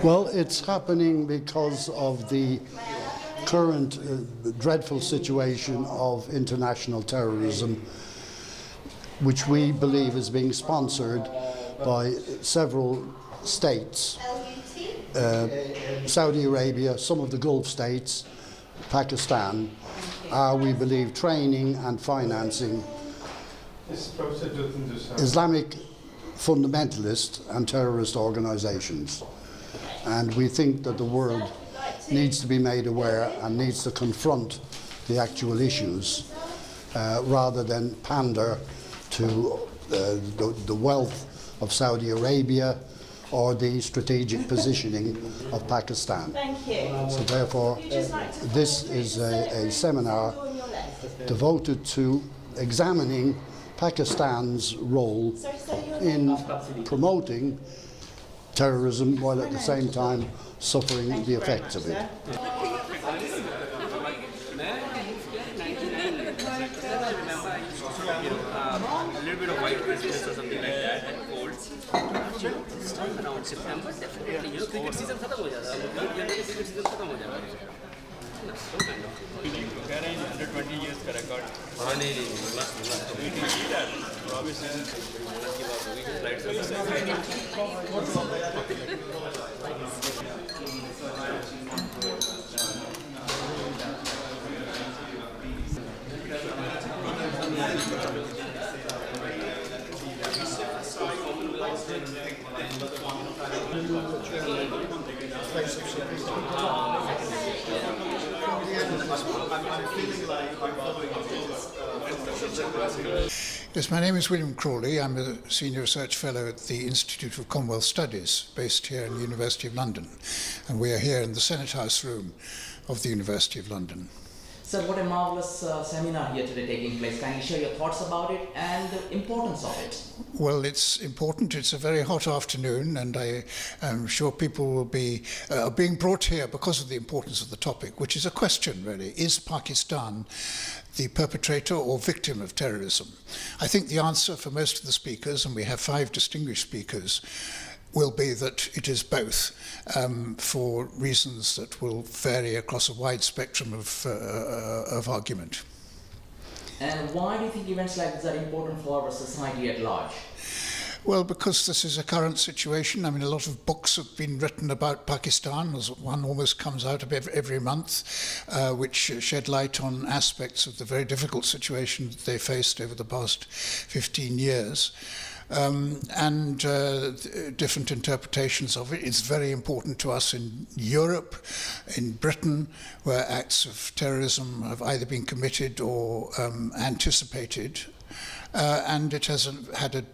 Well, it's happening because of the current dreadful situation of international terrorism, which we believe is being sponsored by several states. Saudi Arabia, some of the Gulf states, Pakistan, are, we believe, training and financing Islamic fundamentalist and terrorist organizations. And we think that the world needs to be made aware and needs to confront the actual issues rather than pander to the wealth of Saudi Arabia or the strategic positioning of Pakistan. Thank you. So therefore, this is a seminar devoted to examining Pakistan's role in promoting terrorism while at the same time suffering the effects of it. A little bit of white Christmas or something like that, and cold. This time around September, definitely, you know, cricket season खत्म हो जाता है. Cricket season खत्म हो जाता है. So kind of. कह रहे हैं under 20 years का record. हाँ नहीं last. We can see that. Obviously. Yes, my name is William Crawley. I'm a Senior Research Fellow at the Institute of Commonwealth Studies, based here in the University of London. And we are here in the Senate House room of the University of London. Sir, what a marvelous seminar here today taking place. Can you share your thoughts about it and the importance of it? Well, it's important. It's a very hot afternoon, and I am sure people will be being brought here because of the importance of the topic, which is a question, really. Is Pakistan the perpetrator or victim of terrorism? I think the answer for most of the speakers, and we have 5 distinguished speakers, will be that it is both, for reasons that will vary across a wide spectrum of argument. And why do you think events like this are important for our society at large? Well, because this is a current situation. I mean, a lot of books have been written about Pakistan. One almost comes out every month, which shed light on aspects of the very difficult situation that they faced over the past 15 years. And different interpretations of it. It's very important to us in Europe, in Britain, where acts of terrorism have either been committed or anticipated, and it has had an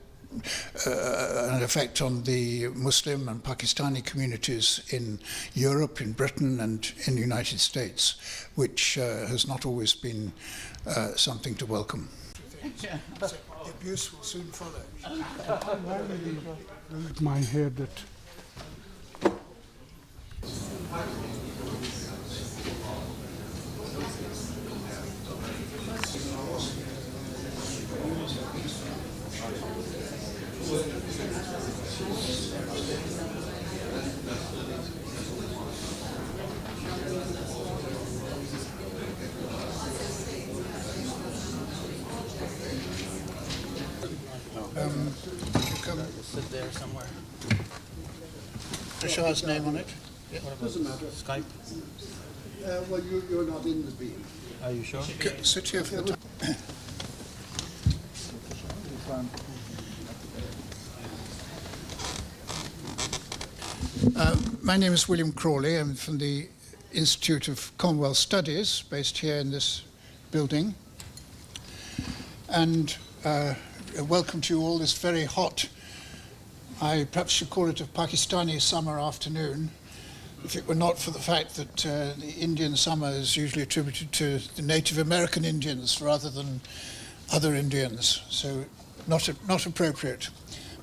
effect on the Muslim and Pakistani communities in Europe, in Britain, and in the United States, which has not always been something to welcome. Yeah. The abuse will soon follow. My head that. You come Sit there somewhere. Prashad's name on it? Yeah. Doesn't matter. Skype. Well, you're not in the beam. Are you sure? Sit here for the time. My name is William Crawley. I'm from the Institute of Commonwealth Studies, based here in this building. And welcome to you all this very hot, I perhaps should call it a Pakistani summer afternoon, if it were not for the fact that the Indian summer is usually attributed to the Native American Indians rather than other Indians. So not appropriate,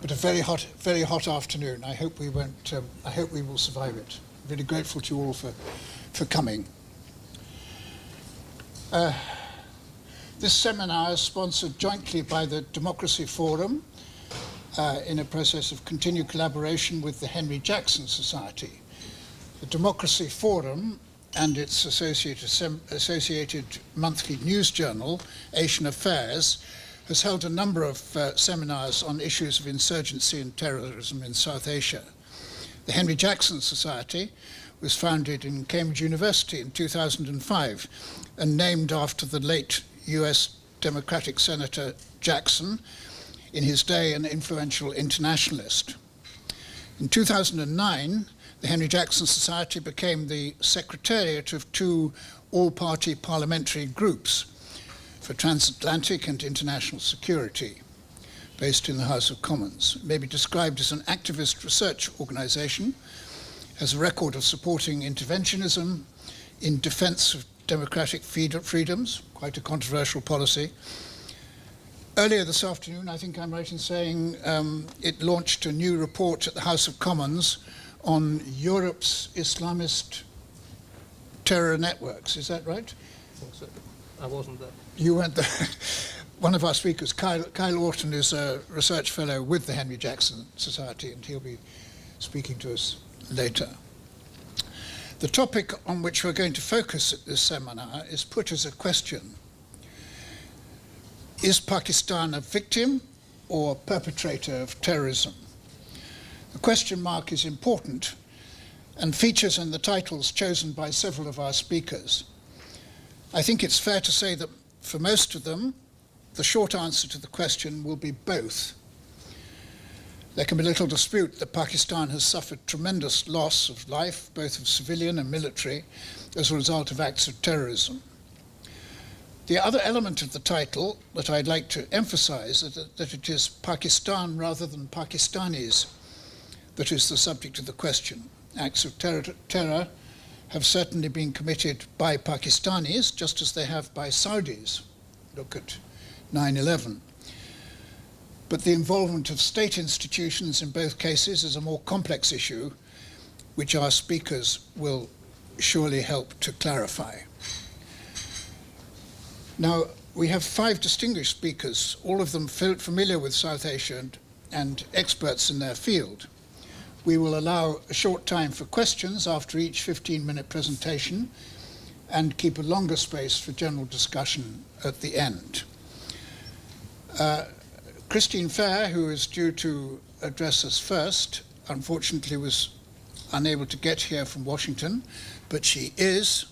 but a very hot afternoon. I hope we won't. I hope we will survive it. I'm really grateful to you all for coming. This seminar is sponsored jointly by the Democracy Forum in a process of continued collaboration with the Henry Jackson Society. The Democracy Forum and its associated monthly news journal, Asian Affairs, has held a number of seminars on issues of insurgency and terrorism in South Asia. The Henry Jackson Society was founded in Cambridge University in 2005 and named after the late US Democratic Senator Jackson, in his day an influential internationalist. In 2009, the Henry Jackson Society became the secretariat of two all-party parliamentary groups for transatlantic and international security, based in the House of Commons. It may be described as an activist research organisation, has a record of supporting interventionism in defence of democratic freedoms, quite a controversial policy. Earlier this afternoon, I think I'm right in saying, it launched a new report at the House of Commons on Europe's Islamist terror networks. Is that right? I wasn't there. You weren't there. One of our speakers, Kyle Orton, is a research fellow with the Henry Jackson Society, and he'll be speaking to us later. The topic on which we're going to focus at this seminar is put as a question. Is Pakistan a victim or perpetrator of terrorism? The question mark is important and features in the titles chosen by several of our speakers. I think it's fair to say that for most of them, the short answer to the question will be both. There can be little dispute that Pakistan has suffered tremendous loss of life, both of civilian and military, as a result of acts of terrorism. The other element of the title that I'd like to emphasize is that it is Pakistan rather than Pakistanis that is the subject of the question. Acts of terror have certainly been committed by Pakistanis, just as they have by Saudis. Look at 9/11. But the involvement of state institutions in both cases is a more complex issue, which our speakers will surely help to clarify. Now, we have 5 distinguished speakers, all of them familiar with South Asia and experts in their field. We will allow a short time for questions after each 15-minute presentation and keep a longer space for general discussion at the end. Christine Fair, who is due to address us first, unfortunately was unable to get here from Washington, but she is,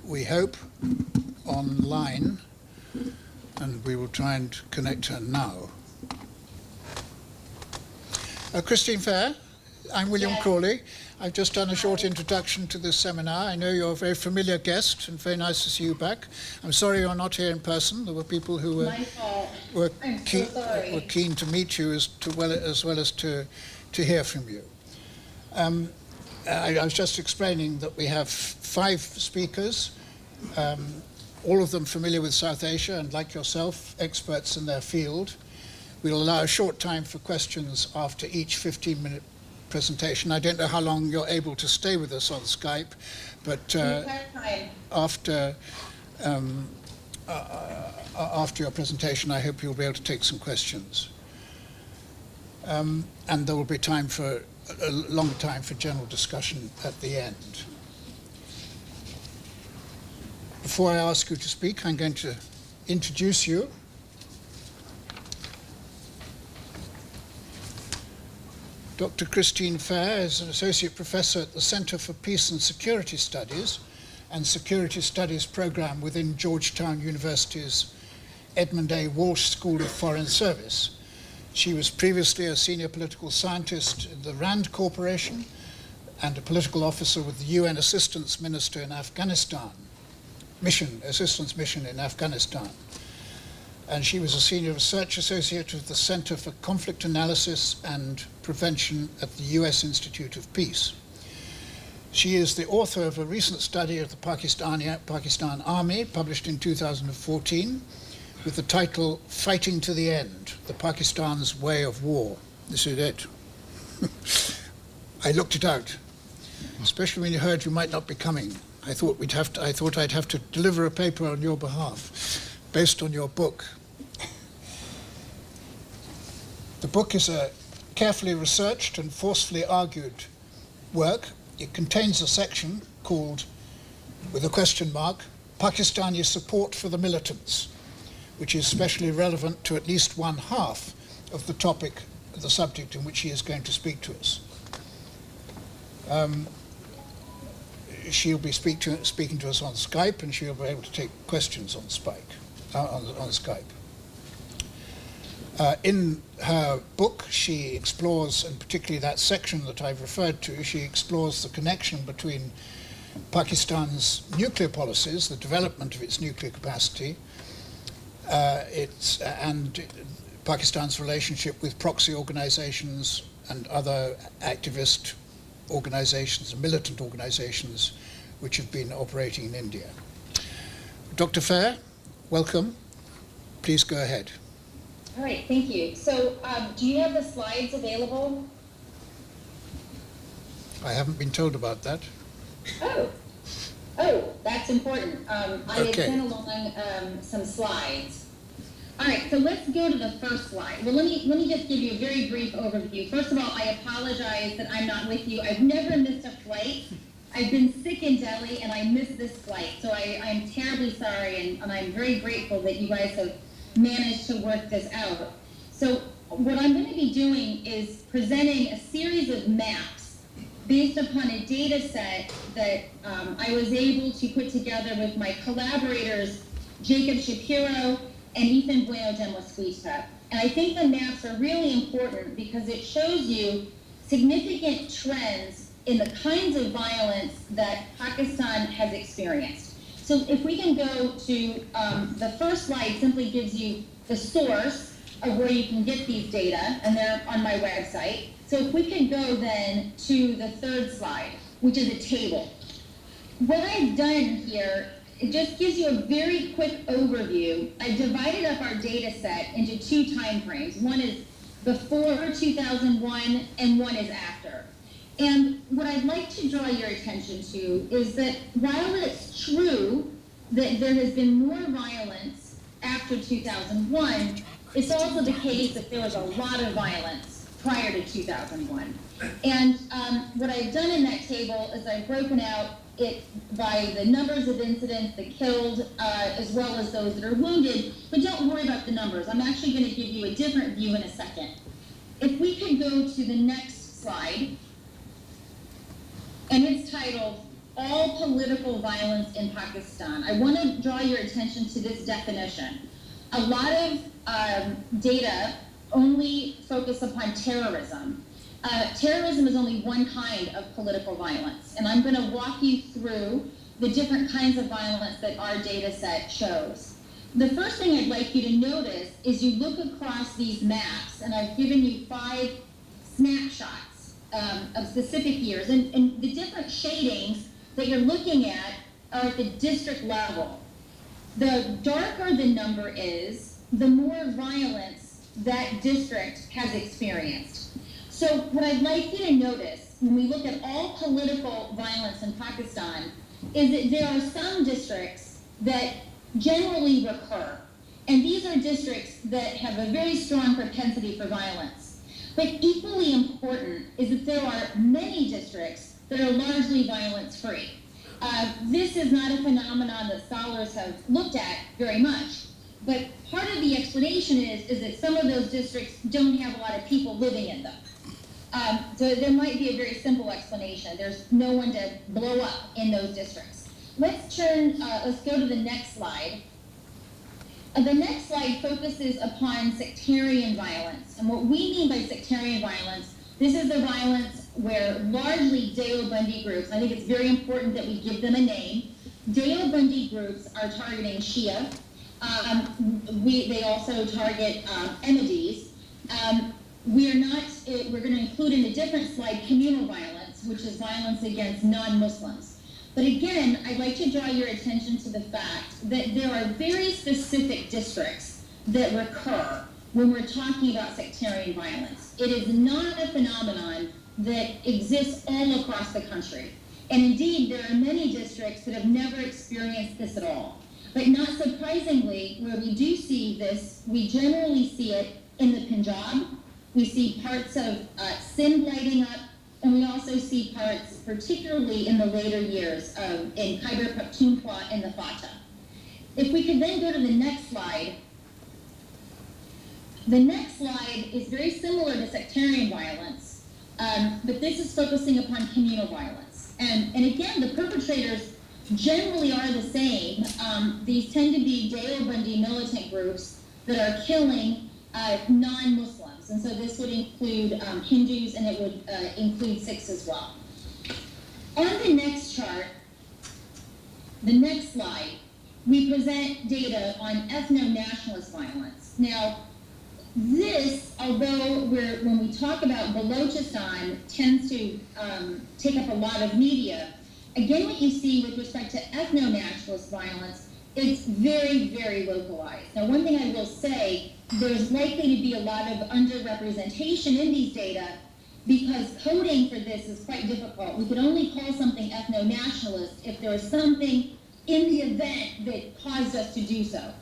we hope, online, and we will try and connect her now. Christine Fair, I'm William Crawley. I've just done a short introduction to this seminar. I know you're a very familiar guest and very nice to see you back. I'm sorry you're not here in person. There were people who were keen to meet you as well as to hear from you. I was just explaining that we have 5 speakers, all of them familiar with South Asia and, like yourself, experts in their field. We'll allow a short time for questions after each 15-minute presentation. I don't know how long you're able to stay with us on Skype, but after your presentation, I hope you'll be able to take some questions. And there will be time for a longer time for general discussion at the end. Before I ask you to speak, I'm going to introduce you. Dr. Christine Fair is an associate professor at the Center for Peace and Security Studies and Security Studies program within Georgetown University's Edmund A. Walsh School of Foreign Service. She was previously a senior political scientist in the RAND Corporation and a political officer with the UN Assistance Minister in Afghanistan, Assistance Mission in Afghanistan. And she was a senior research associate with the Center for Conflict Analysis and Prevention at the US Institute of Peace. She is the author of a recent study of the Pakistan Army, published in 2014, with the title Fighting to the End, the Pakistan's Way of War. This is it. I looked it out, especially when you heard you might not be coming. I thought I'd have to deliver a paper on your behalf, based on your book. The book is a carefully researched and forcefully argued work it contains a section called, with a question mark, Pakistani support for the militants, which is especially relevant to at least one half of the topic, the subject in which he is going to speak to us. She'll be speaking to us on Skype, and she'll be able to take questions on Skype. In her book, she explores, and particularly that section that I've referred to, she explores the connection between Pakistan's nuclear policies, the development of its nuclear capacity, and Pakistan's relationship with proxy organizations and other activist organizations, militant organizations, which have been operating in India. Dr. Fair, welcome. Please go ahead. All right, thank you. So do you have the slides available? I haven't been told about that. Oh, that's important. I had Okay. sent along some slides. All right, so let's go to the first slide. Well, let me just give you a very brief overview. First of all, I apologize that I'm not with you. I've never missed a flight. I've been sick in Delhi, and I missed this flight. So I'm terribly sorry, and I'm very grateful that you guys have managed to work this out. So what I'm going to be doing is presenting a series of maps based upon a data set that I was able to put together with my collaborators, Jacob Shapiro and Ethan Bueno de Mosquita. And I think the maps are really important because it shows you significant trends in the kinds of violence that Pakistan has experienced. So if we can go to the first slide, simply gives you the source of where you can get these data, and they're on my website. So if we can go then to the third slide, which is a table. What I've done here, it just gives you a very quick overview. I've divided up our data set into two time frames. One is before 2001 and one is after. And what I'd like to draw your attention to is that while it's true that there has been more violence after 2001, it's also the case that there was a lot of violence prior to 2001. And what I've done in that table is I've broken out it by the numbers of incidents, the killed, as well as those that are wounded. But don't worry about the numbers. I'm actually going to give you a different view in a second. If we could go to the next slide, and it's titled, All Political Violence in Pakistan. I want to draw your attention to this definition. A lot of data only focus upon terrorism. Terrorism is only one kind of political violence, and I'm going to walk you through the different kinds of violence that our data set shows. The first thing I'd like you to notice is you look across these maps, and I've given you 5 snapshots of specific years, and the different shadings that you're looking at are at the district level. The darker the number is, the more violence that district has experienced. So what I'd like you to notice when we look at all political violence in Pakistan is that there are some districts that generally recur. And these are districts that have a very strong propensity for violence. But equally important is that there are many districts that are largely violence-free. This is not a phenomenon that scholars have looked at very much. But part of the explanation is that some of those districts don't have a lot of people living in them. So there might be a very simple explanation. There's no one to blow up in those districts. Let's go to the next slide. The next slide focuses upon sectarian violence. And what we mean by sectarian violence, this is the violence where largely Deobandi groups, I think it's very important that we give them a name, Deobandi groups are targeting Shia. They also target Ahmadis. We're going to include in a different slide communal violence, which is violence against non-Muslims. But again, I'd like to draw your attention to the fact that there are very specific districts that recur when we're talking about sectarian violence. It is not a phenomenon that exists all across the country. And indeed, there are many districts that have never experienced this at all. But not surprisingly, where we do see this, we generally see it in the Punjab. We see parts of Sindh lighting up. and we also see parts, particularly in the later years, in Khyber Pakhtunkhwa and the Fata. If we could then go to the next slide. The next slide is very similar to sectarian violence, but this is focusing upon communal violence. And again, the perpetrators generally are the same. These tend to be Deobandi militant groups that are killing non-Muslims. And so this would include Hindus, and it would include Sikhs as well. On the next chart, the next slide, we present data on ethno-nationalist violence. Now, this, although when we talk about Balochistan, tends to take up a lot of media, again, what you see with respect to ethno-nationalist violence, it's very, very localized. Now, one thing I will say, there's likely to be a lot of underrepresentation in these data because coding for this is quite difficult. We could only call something ethno-nationalist if there was something in the event that caused us to do so.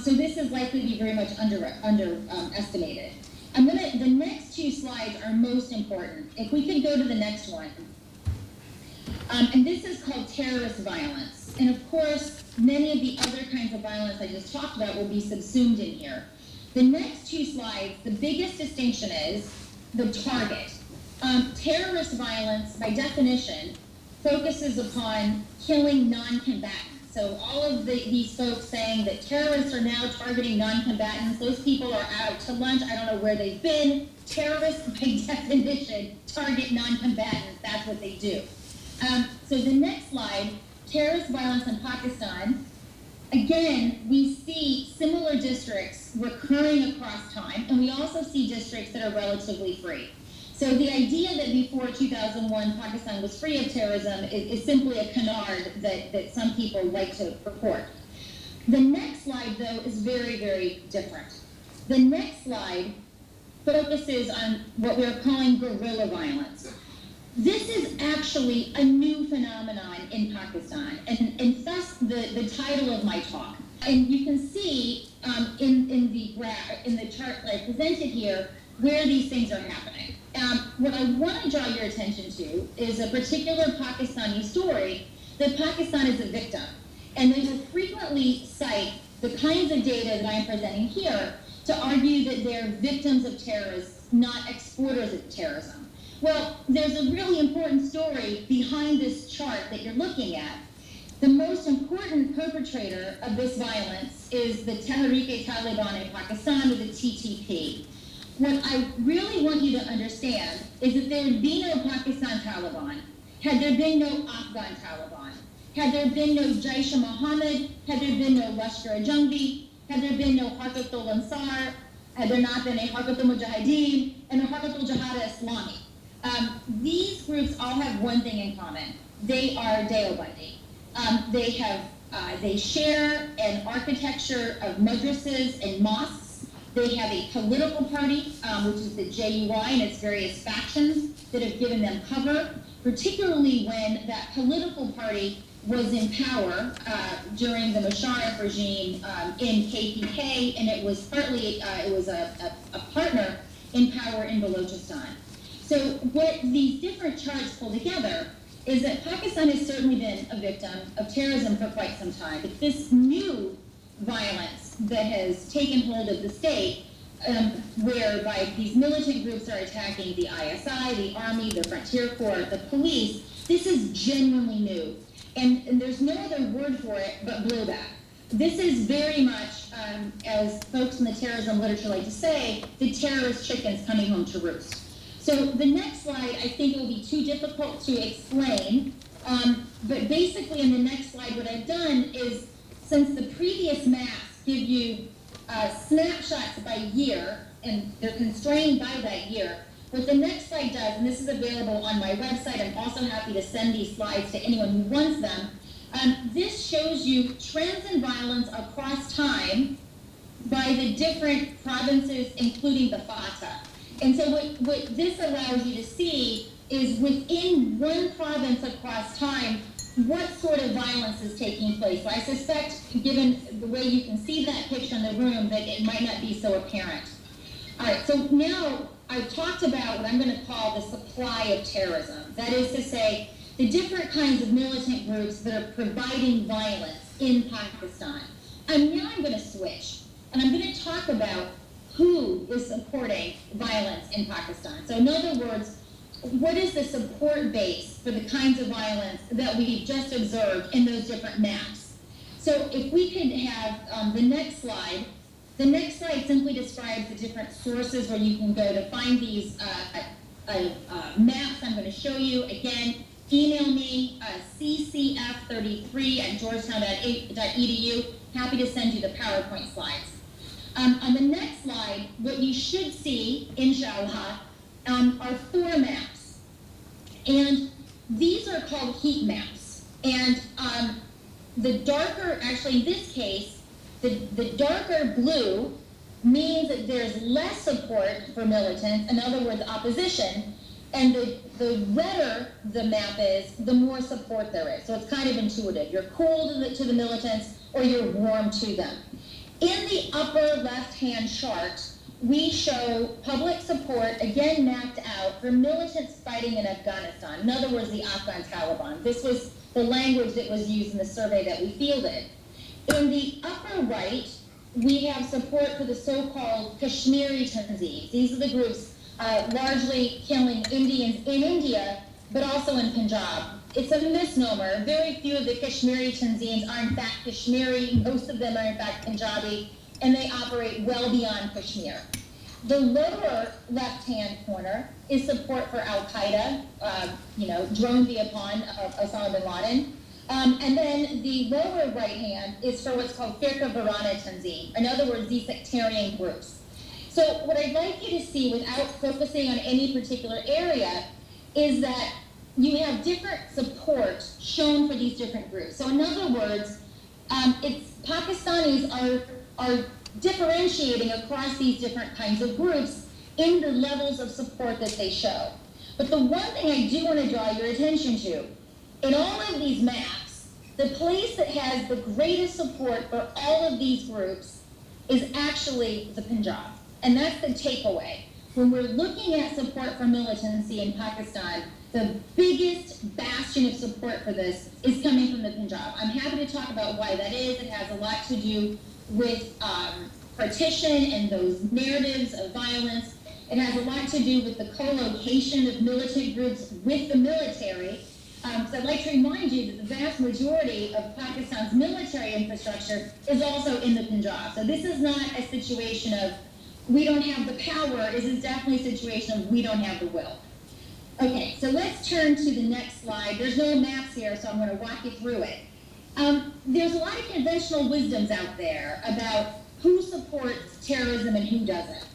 So this is likely to be very much underestimated. The next two slides are most important. If we could go to the next one. And this is called terrorist violence. And of course, many of the other kinds of violence I just talked about will be subsumed in here. The next two slides, the biggest distinction is the target. Terrorist violence, by definition, focuses upon killing non-combatants. So all of these folks saying that terrorists are now targeting non-combatants, those people are out to lunch, I don't know where they've been. Terrorists, by definition, target non-combatants, that's what they do. So the next slide, terrorist violence in Pakistan. Again, we see similar districts recurring across time, and we also see districts that are relatively free. So the idea that before 2001 Pakistan was free of terrorism is simply a canard that some people like to report. The next slide, though, is very, very different. The next slide focuses on what we're calling guerrilla violence. This is actually a new phenomenon in Pakistan, and thus the title of my talk. And you can see in the chart that I presented here where these things are happening. What I want to draw your attention to is a particular Pakistani story that Pakistan is a victim. And they will frequently cite the kinds of data that I'm presenting here to argue that they're victims of terrorists, not exporters of terrorism. Well, there's a really important story behind this chart that you're looking at. The most important perpetrator of this violence is the Tehreek-e-Taliban in Pakistan, or the TTP. What I really want you to understand is that there would be no Pakistan Taliban had there been no Afghan Taliban, had there been no Jaish-e-Mohammed, had there been no Lashkar-e-Jhangvi, had there been no Harkat-ul-Ansar, had there not been a Harkat-ul-Mujahideen, and a Harkat-ul-Jihad-e-Islami. These groups all have one thing in common. They are Deobandi. They share an architecture of madrasas and mosques. They have a political party, which is the JUI and its various factions that have given them cover, particularly when that political party was in power during the Musharraf regime in KPK, and it was partly, a partner in power in Balochistan. So what these different charts pull together is that Pakistan has certainly been a victim of terrorism for quite some time, but this new violence that has taken hold of the state, whereby these militant groups are attacking the ISI, the army, the frontier corps, the police, this is genuinely new. And there's no other word for it but blowback. This is very much, as folks in the terrorism literature like to say, the terrorist chickens coming home to roost. So the next slide, I think it will be too difficult to explain, but basically in the next slide what I've done is, since the previous maps give you snapshots by year, and they're constrained by that year, what the next slide does, and this is available on my website, I'm also happy to send these slides to anyone who wants them, this shows you trends in violence across time by the different provinces, including the Fata. And so what this allows you to see is within one province across time, what sort of violence is taking place. So I suspect, given the way you can see that picture in the room, that it might not be so apparent. All right, so now I've talked about what I'm going to call the supply of terrorism. That is to say, the different kinds of militant groups that are providing violence in Pakistan. And now I'm going to switch, and I'm going to talk about who is supporting violence in Pakistan. So in other words, what is the support base for the kinds of violence that we've just observed in those different maps? So if we could have the next slide. The next slide simply describes the different sources where you can go to find these maps I'm going to show you. Again, email me, ccf33@georgetown.edu. Happy to send you the PowerPoint slides. On the next slide, what you should see, inshallah, are 4 maps. And these are called heat maps. And the darker, actually in this case, the darker blue means that there's less support for militants, in other words, opposition, and the redder the map is, the more support there is. So it's kind of intuitive. You're cool to the militants, or you're warm to them. In the upper left-hand chart, we show public support, again mapped out, for militants fighting in Afghanistan. In other words, the Afghan Taliban. This was the language that was used in the survey that we fielded. In the upper right, we have support for the so-called Kashmiri Tanzim. These are the groups largely killing Indians in India, but also in Punjab. It's a misnomer. Very few of the Kashmiri Tanzims are in fact Kashmiri. Most of them are in fact Punjabi, and they operate well beyond Kashmir. The lower left-hand corner is support for Al-Qaeda, droned upon Osama bin Laden. And then the lower right hand is for what's called Firqa Varana Tanzim. In other words, these sectarian groups. So what I'd like you to see, without focusing on any particular area, is that you have different support shown for these different groups. So in other words, Pakistanis are differentiating across these different kinds of groups in the levels of support that they show. But the one thing I do want to draw your attention to, in all of these maps, the place that has the greatest support for all of these groups is actually the Punjab. And that's the takeaway. When we're looking at support for militancy in Pakistan, the biggest bastion of support for this is coming from the Punjab. I'm happy to talk about why that is. It has a lot to do with partition and those narratives of violence. It has a lot to do with the co-location of militant groups with the military. So I'd like to remind you that the vast majority of Pakistan's military infrastructure is also in the Punjab. So this is not a situation of we don't have the power. This is definitely a situation of we don't have the will. Okay, so let's turn to the next slide. There's no maps here, so I'm going to walk you through it. There's a lot of conventional wisdoms out there about who supports terrorism and who doesn't.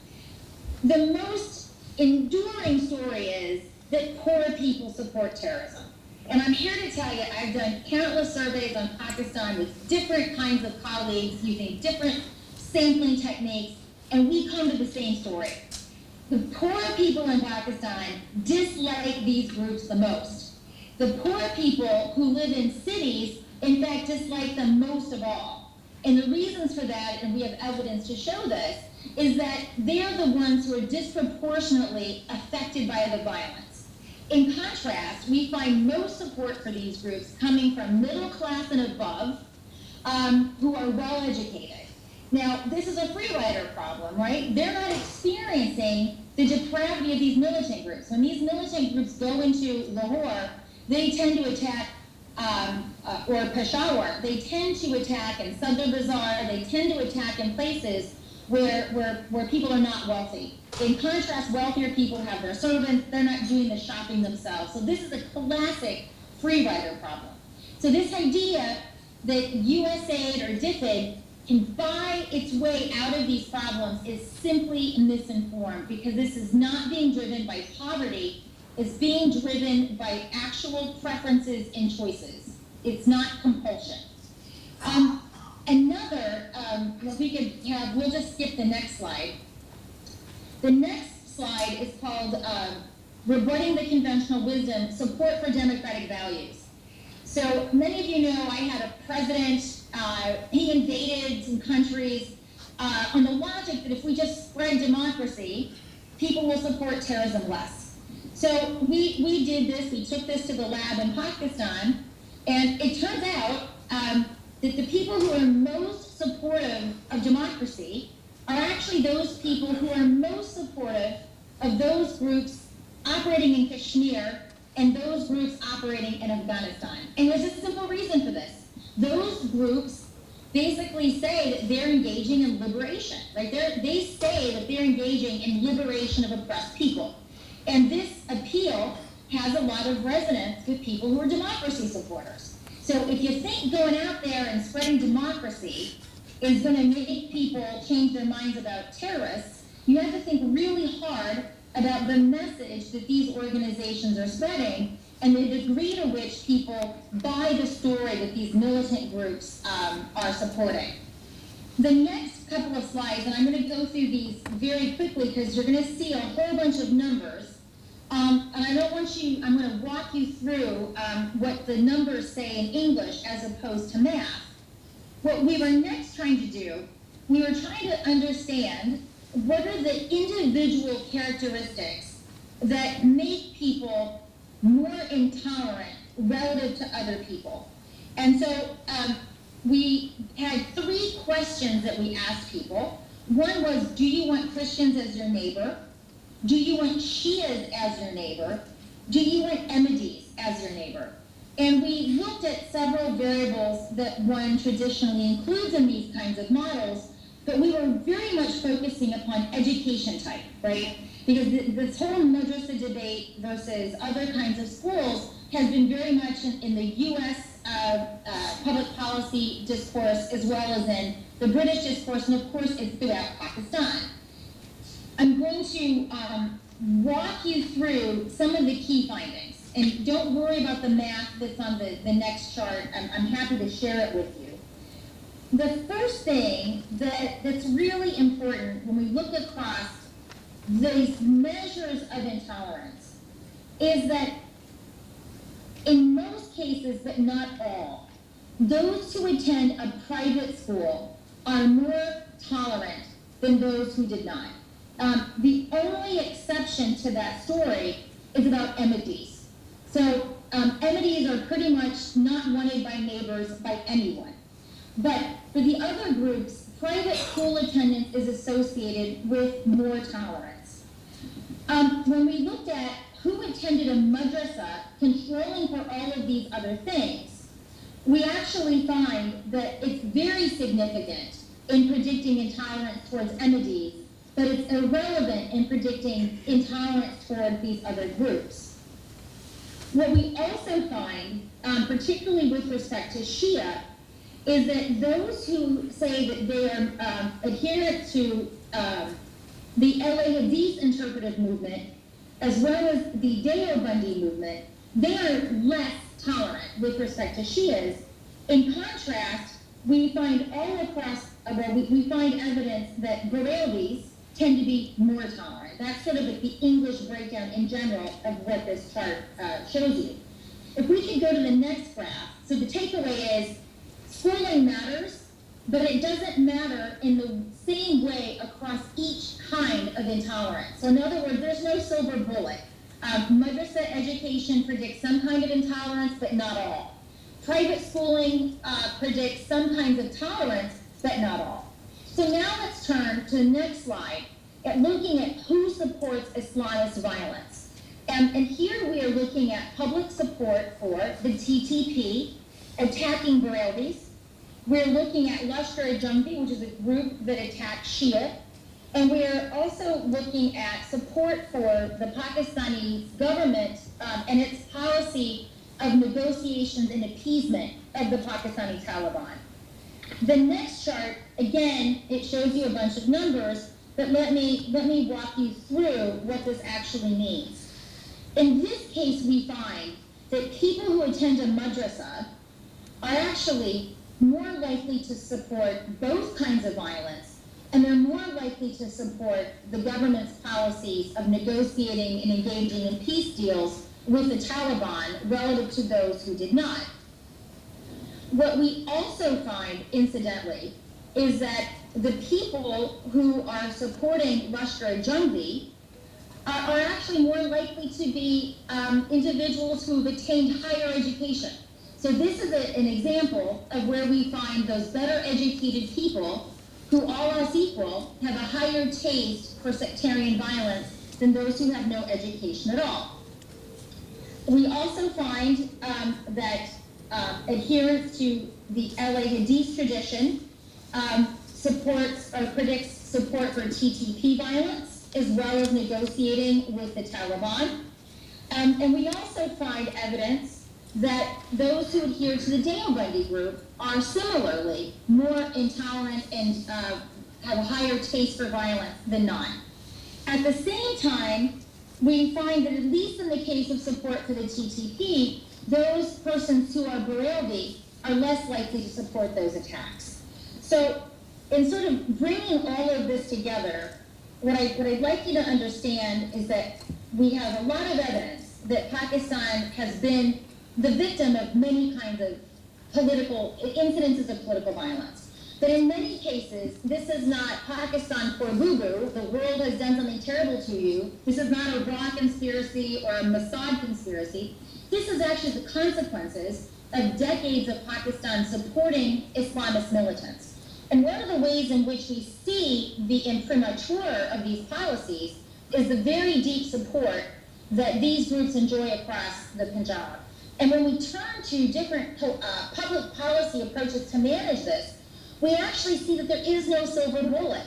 The most enduring story is that poor people support terrorism. And I'm here to tell you, I've done countless surveys on Pakistan with different kinds of colleagues using different sampling techniques, and we come to the same story. The poor people in Pakistan dislike these groups the most. The poor people who live in cities, in fact, dislike them most of all. And the reasons for that, and we have evidence to show this, is that they're the ones who are disproportionately affected by the violence. In contrast, we find most support for these groups coming from middle class and above, who are well educated. Now, this is a free rider problem, right? They're not experiencing the depravity of these militant groups. When these militant groups go into Lahore, they tend to attack, or Peshawar, they tend to attack in Sadr Bazaar, they tend to attack in places where people are not wealthy. In contrast, wealthier people have their servants, they're not doing the shopping themselves. So this is a classic free rider problem. So this idea that USAID or DFID can buy its way out of these problems is simply misinformed, because this is not being driven by poverty, it's being driven by actual preferences and choices. It's not compulsion. We'll just skip the next slide. The next slide is called Rebutting the Conventional Wisdom, Support for Democratic Values. So many of you know I had a president, he invaded some countries on the logic that if we just spread democracy, people will support terrorism less. So we did this, we took this to the lab in Pakistan, and it turns out that the people who are most supportive of democracy are actually those people who are most supportive of those groups operating in Kashmir and those groups operating in Afghanistan. And there's a simple reason for this. Those groups basically say that they're engaging in liberation, right? They say that they're engaging in liberation of oppressed people. And this appeal has a lot of resonance with people who are democracy supporters. So if you think going out there and spreading democracy is going to make people change their minds about terrorists, you have to think really hard about the message that these organizations are spreading and the degree to which people buy the story that these militant groups are supporting. The next couple of slides, and I'm going to go through these very quickly because you're going to see a whole bunch of numbers. And I don't want you, I'm going to walk you through what the numbers say in English as opposed to math. What we were next trying to do, we were trying to understand what are the individual characteristics that make people more intolerant relative to other people. And so we had 3 questions that we asked people. One was, do you want Christians as your neighbor? Do you want Shias as your neighbor? Do you want Ahmadis as your neighbor? And we looked at several variables that one traditionally includes in these kinds of models, but we were very much focusing upon education type, right? Because this whole madrasa debate versus other kinds of schools has been very much in the US public policy discourse as well as in the British discourse, and of course it's throughout Pakistan. I'm going to walk you through some of the key findings. And don't worry about the math that's on the next chart. I'm happy to share it with you. The first thing that's really important when we look across these measures of intolerance is that in most cases, but not all, those who attend a private school are more tolerant than those who did not. The only exception to that story is about Ahmadis. So Ahmadis are pretty much not wanted by neighbors by anyone. But for the other groups, private school attendance is associated with more tolerance. When we looked at who attended a madrasa controlling for all of these other things, we actually find that it's very significant in predicting intolerance towards Ahmadis, but it's irrelevant in predicting intolerance toward these other groups. What we also find, particularly with respect to Shia, is that those who say that they are adherent to the LA Hadith interpretive movement, as well as the Deobandi movement, they are less tolerant with respect to Shias. In contrast, we find all across, we find evidence that Barelvis tend to be more tolerant. That's sort of the English breakdown in general of what this chart shows you. If we could go to the next graph, so the takeaway is schooling matters, but it doesn't matter in the same way across each kind of intolerance. So in other words, there's no silver bullet. Madrasa education predicts some kind of intolerance, but not all. Private schooling predicts some kinds of tolerance, but not all. So now let's turn to the next slide at looking at who supports Islamist violence. And here we are looking at public support for the TTP attacking Barelvis. We're looking at Lashkar-e-Jhangvi, which is a group that attacks Shia. And we are also looking at support for the Pakistani government and its policy of negotiations and appeasement of the Pakistani Taliban. The next chart, again, it shows you a bunch of numbers, but let me walk you through what this actually means. In this case, we find that people who attend a madrasa are actually more likely to support both kinds of violence, and they're more likely to support the government's policies of negotiating and engaging in peace deals with the Taliban relative to those who did not. What we also find, incidentally, is that the people who are supporting Lashkar-e-Jhangvi are actually more likely to be individuals who've attained higher education. So this is an example of where we find those better educated people who, all else equal, have a higher taste for sectarian violence than those who have no education at all. We also find that adherence to the LA Hadith tradition supports or predicts support for TTP violence, as well as negotiating with the Taliban. And we also find evidence that those who adhere to the Dale Bundy group are similarly more intolerant and have a higher taste for violence than not. At the same time, we find that at least in the case of support for the TTP, those persons who are Barelvi are less likely to support those attacks. So in sort of bringing all of this together, what I'd like you to understand is that we have a lot of evidence that Pakistan has been the victim of many kinds of political incidences of political violence. But in many cases, this is not Pakistan for boo-boo, the world has done something terrible to you. This is not a Raw conspiracy or a Mossad conspiracy. This is actually the consequences of decades of Pakistan supporting Islamist militants. And one of the ways in which we see the imprimatur of these policies is the very deep support that these groups enjoy across the Punjab. And when we turn to different public policy approaches to manage this, we actually see that there is no silver bullet.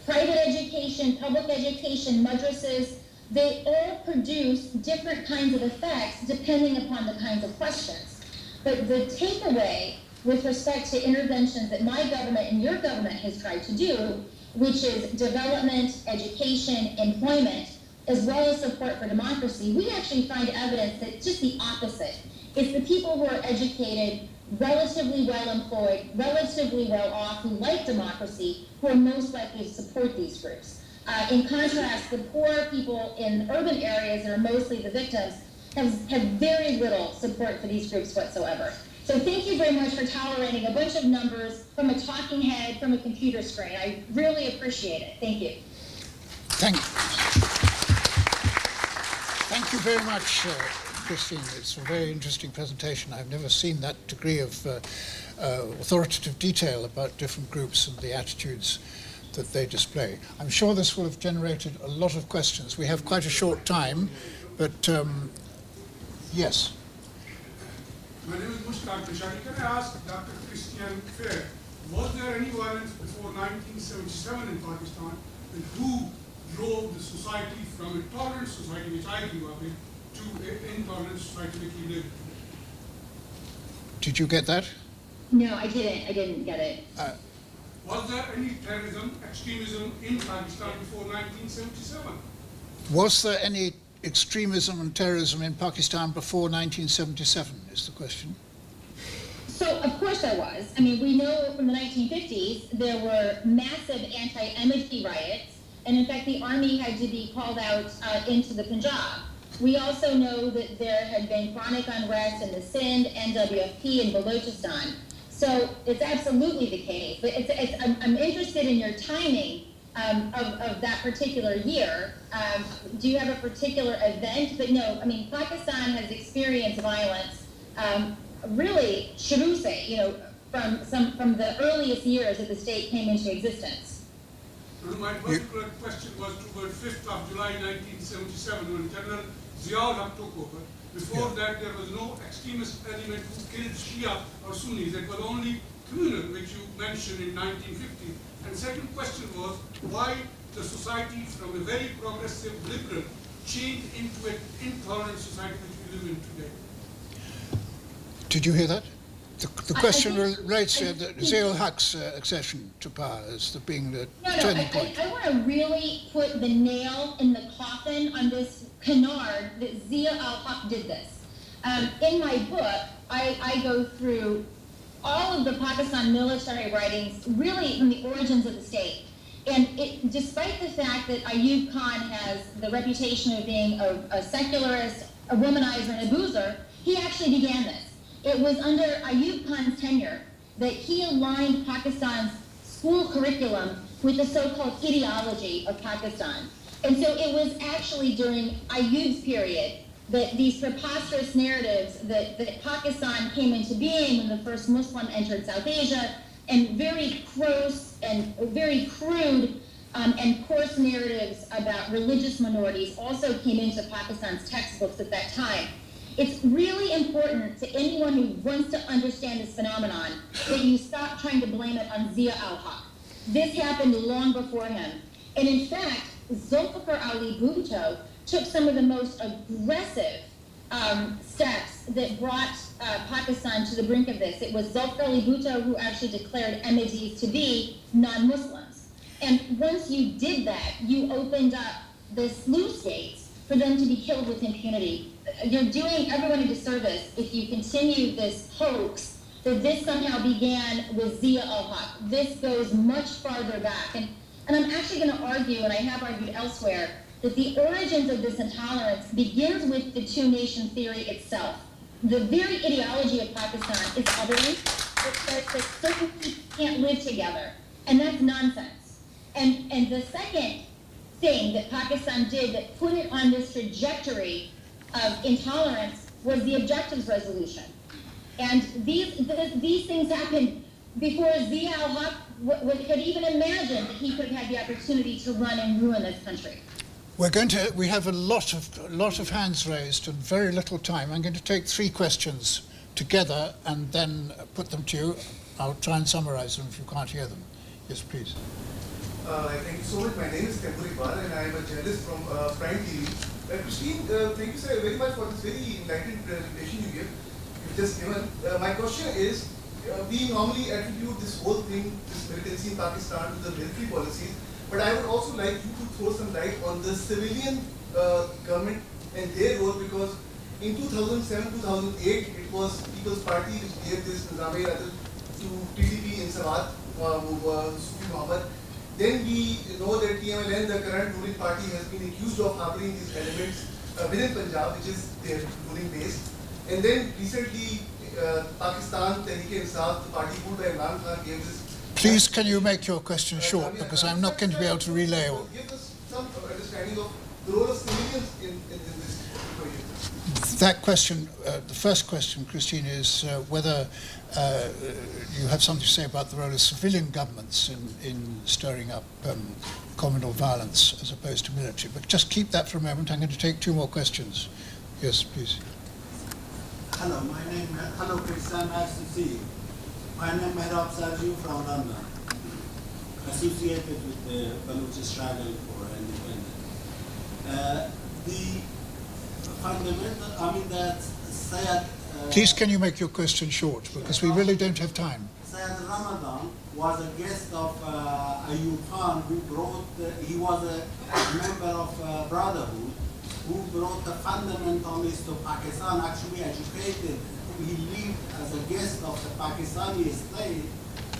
Private education, public education, madrasas, they all produce different kinds of effects depending upon the kinds of questions. But the takeaway with respect to interventions that my government and your government has tried to do, which is development, education, employment, as well as support for democracy, we actually find evidence that just the opposite. It's the people who are educated, relatively well employed, relatively well off, who like democracy, who are most likely to support these groups. In contrast, the poor people in urban areas that are mostly the victims have very little support for these groups whatsoever. So thank you very much for tolerating a bunch of numbers from a talking head from a computer screen. I really appreciate it. Thank you. Thank you very much, Christine. It's a very interesting presentation. I've never seen that degree of authoritative detail about different groups and the attitudes that they display. I'm sure this will have generated a lot of questions. We have quite a short time, but yes. My name is Mushtaq Bashari. Can I ask Dr. Christian Fair, was there any violence before 1977 in Pakistan, and who drove the society from a tolerant society, which I grew up in, to an intolerant society which we live in today? Did you get that? No, I didn't get it. Was there any terrorism, extremism in Pakistan before 1977? Was there any extremism and terrorism in Pakistan before 1977 is the question. So, of course there was. I mean, we know from the 1950s there were massive anti-Ahmadi riots, and in fact the army had to be called out into the Punjab. We also know that there had been chronic unrest in the Sindh, NWFP, and Balochistan. So it's absolutely the case. But I'm interested in your timing of that particular year. Do you have a particular event? But no, I mean, Pakistan has experienced violence really, shuru se, from the earliest years that the state came into existence. My particular question was toward 5th of July 1977 when General Ziaul Haq took over. Before that, there was no extremist element who killed Shia or Sunnis. It was only communal, which you mentioned in 1950. And second question was why the society from a very progressive liberal changed into an intolerant society which we live in today. Did you hear that? The question relates to Ziaul Haq's accession to power as being the turning point. I want to really put the nail in the coffin on this canard that Ziaul Haq did this. In my book, I go through all of the Pakistan military writings, really from the origins of the state. And despite the fact that Ayub Khan has the reputation of being a secularist, a womanizer, and a boozer, he actually began this. It was under Ayub Khan's tenure that he aligned Pakistan's school curriculum with the so-called ideology of Pakistan. And so it was actually during Ayyub's period that these preposterous narratives that Pakistan came into being when the first Muslim entered South Asia, and very gross and very crude and coarse narratives about religious minorities also came into Pakistan's textbooks at that time. It's really important to anyone who wants to understand this phenomenon that you stop trying to blame it on Zia al-Haq. This happened long before him. And in fact, Zulfikar Ali Bhutto took some of the most aggressive steps that brought Pakistan to the brink of this. It was Zulfikar Ali Bhutto who actually declared Ahmadis to be non-Muslims. And once you did that, you opened up the sluice gates for them to be killed with impunity. You're doing everyone a disservice if you continue this hoax that this somehow began with Zia al-Haq. This goes much farther back. And I'm actually going to argue, and I have argued elsewhere, that the origins of this intolerance begins with the two-nation theory itself. The very ideology of Pakistan is othering, that certain people can't live together, and that's nonsense. And the second thing that Pakistan did that put it on this trajectory of intolerance was the Objectives Resolution. And these things happened before Zia al-Haq could even imagine that he could have had the opportunity to run and ruin this country. We have a lot of hands raised and very little time. I'm going to take 3 questions together and then put them to you. I'll try and summarize them if you can't hear them. Yes, please. Thank you so much. My name is Kamburi Bar and I am a journalist from Prime TV. Christine, thank you sir, very much for this very enlightening presentation you've just given. My question is, we normally attribute this whole thing, this militancy in Pakistan, to the military policies, but I would also like you to throw some light on the civilian government and their role, because in 2007-2008, it was People's Party which gave this Nizam-e Adl to PDP in Sawat, Sufi Muhammad. Then we know that TMLN, the current ruling party, has been accused of harboring these elements within Punjab, which is their ruling base. And then recently, Pakistan, Tehreek-e-Insaf, the party ruled by Imran Khan, gave this. Please, can you make your question short, because I'm not going to be able to relay all. Give us some understanding of the role of civilians in this equation. That question, the first question, Christine, is whether you have something to say about the role of civilian governments in stirring up communal violence as opposed to military. But just keep that for a moment. I'm going to take 2 more questions. Yes, please. Hello, hello, Christian, nice to see you. My name is Mehrab Sarju from London, associated with the Baluchi struggle for independence. The fundamental, that Syed... Please, can you make your question short, because we really don't have time. Syed Ramadan was a guest of Ayub Khan, who brought, he was a member of Brotherhood, who brought the fundamentalists to Pakistan, actually educated. He lived as a guest of the Pakistani state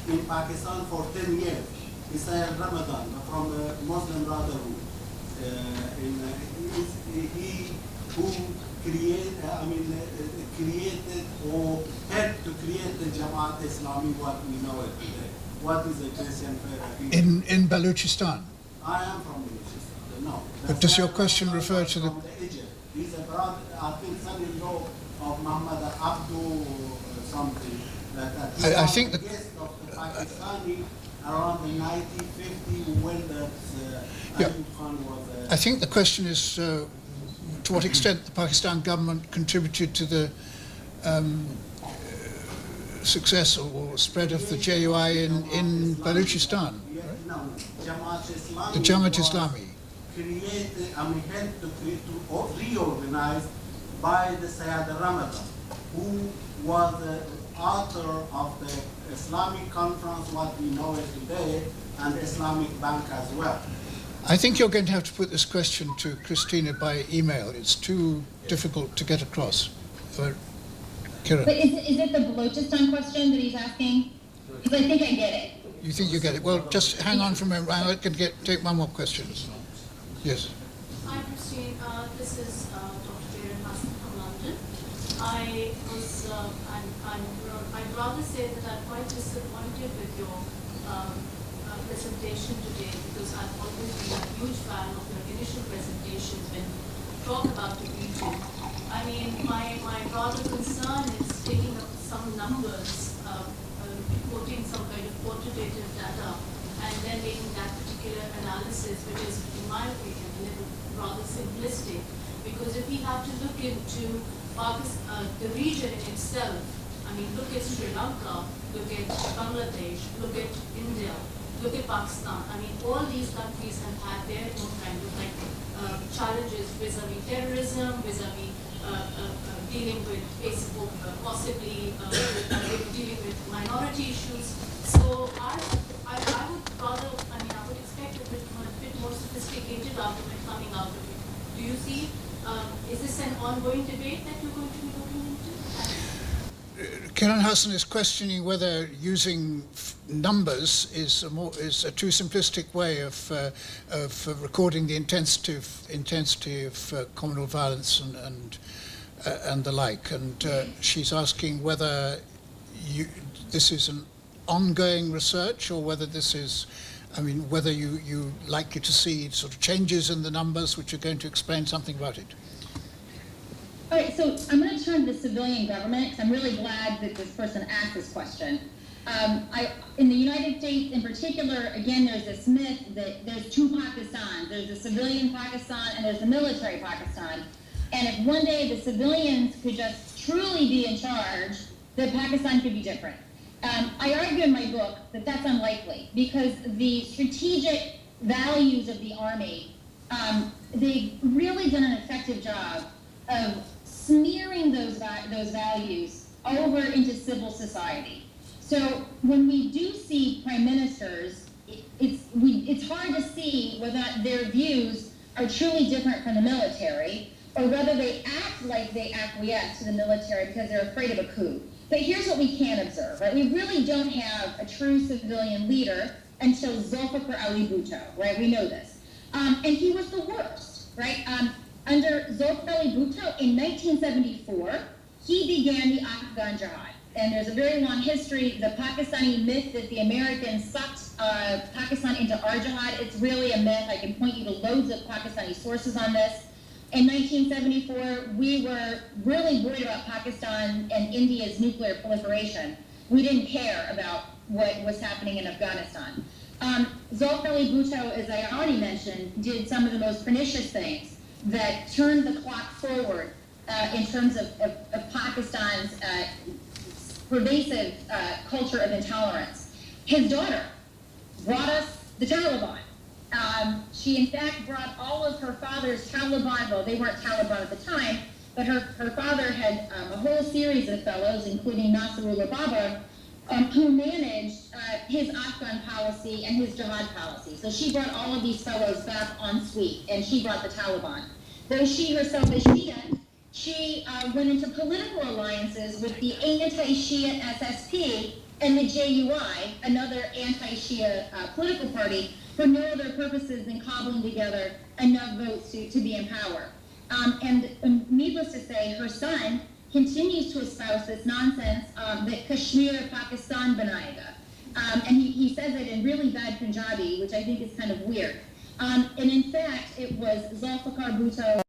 in Pakistan for 10 years. He's Syed Ramadan from the Muslim Brotherhood. He who created or helped to create the Jamaat Islami, what we know it today. What is a Christian faith? In Balochistan? I am from Balochistan, no. But does your question refer to the... Egypt. He's a brother, I think son-in-law of Muhammad Abdu something like that. I think the guest of the Pakistani around the 1950 when Ayub Khan was... I think the question is to what extent the Pakistan government contributed to the success or spread of the JUI in Balochistan. No, The Jamaat Islami. Created, helped to reorganize by the Syed Ramadan, who was the author of the Islamic Conference, what we know it today, and the Islamic Bank as well. I think you're going to have to put this question to Christina by email. It's too difficult to get across. Kiran. But is it the Balochistan question that he's asking? Because I think I get it. You think you get it? Well, just hang on for a moment. I can take 1 more question. Yes. Hi, Christine. This is Dr. Jaren Hassan from London. I'd rather say that I'm quite disappointed with your presentation today, because I've always been a huge fan of your initial presentations when you talk about the region. I mean, my broader concern is taking up some numbers, quoting some kind of quantitative data, and then making that particular analysis, which is, in my opinion, a little rather simplistic. Because if we have to look into Pakistan, the region in itself, I mean, look at Sri Lanka, look at Bangladesh, look at India, look at Pakistan. I mean, all these countries have had their own kind of like challenges vis-a-vis terrorism, vis-a-vis dealing with Facebook, possibly dealing with minority issues. So I would rather, I mean, I would expect a bit more sophisticated argument coming out of it. Do you see, is this an ongoing debate that you're going to be looking into? Kiran Hassan is questioning whether using numbers is a too simplistic way of recording the intensity of communal violence and the like. And she's asking whether this is an ongoing research or whether this is, I mean, whether you likely to see sort of changes in the numbers which are going to explain something about it. All right, so I'm going to turn to the civilian government because I'm really glad that this person asked this question. In the United States in particular, again, there's this myth that there's two Pakistans. There's the civilian Pakistan and there's the military Pakistan. And if one day the civilians could just truly be in charge, then Pakistan could be different. I argue in my book that that's unlikely because the strategic values of the Army, they've really done an effective job of smearing those values over into civil society. So when we do see prime ministers, it's hard to see whether their views are truly different from the military or whether they act like they acquiesce to the military because they're afraid of a coup. But here's what we can observe, right? We really don't have a true civilian leader until Zulfikar Ali Bhutto, right? We know this. And he was the worst, right? Under Zulfikar Ali Bhutto in 1974, he began the Afghan Jihad. And there's a very long history. The Pakistani myth that the Americans sucked Pakistan into our jihad, it's really a myth. I can point you to loads of Pakistani sources on this. In 1974, we were really worried about Pakistan and India's nuclear proliferation. We didn't care about what was happening in Afghanistan. Zulfikar Ali Bhutto, as I already mentioned, did some of the most pernicious things that turned the clock forward in terms of Pakistan's pervasive culture of intolerance. His daughter brought us the Taliban. She in fact brought all of her father's Taliban, well, they weren't Taliban at the time, but her father had a whole series of fellows, including Nasrullah Baba, who managed his Afghan policy and his jihad policy. So she brought all of these fellows back en suite, and she brought the Taliban. Though she herself is Shia, she went into political alliances with the anti-Shia SSP and the JUI, another anti-Shia political party, for no other purposes than cobbling together enough votes to be in power. And needless to say, her son continues to espouse this nonsense that Kashmir Pakistan banayega. And he says it in really bad Punjabi, which I think is kind of weird. And in fact, it was Zulfikar Bhutto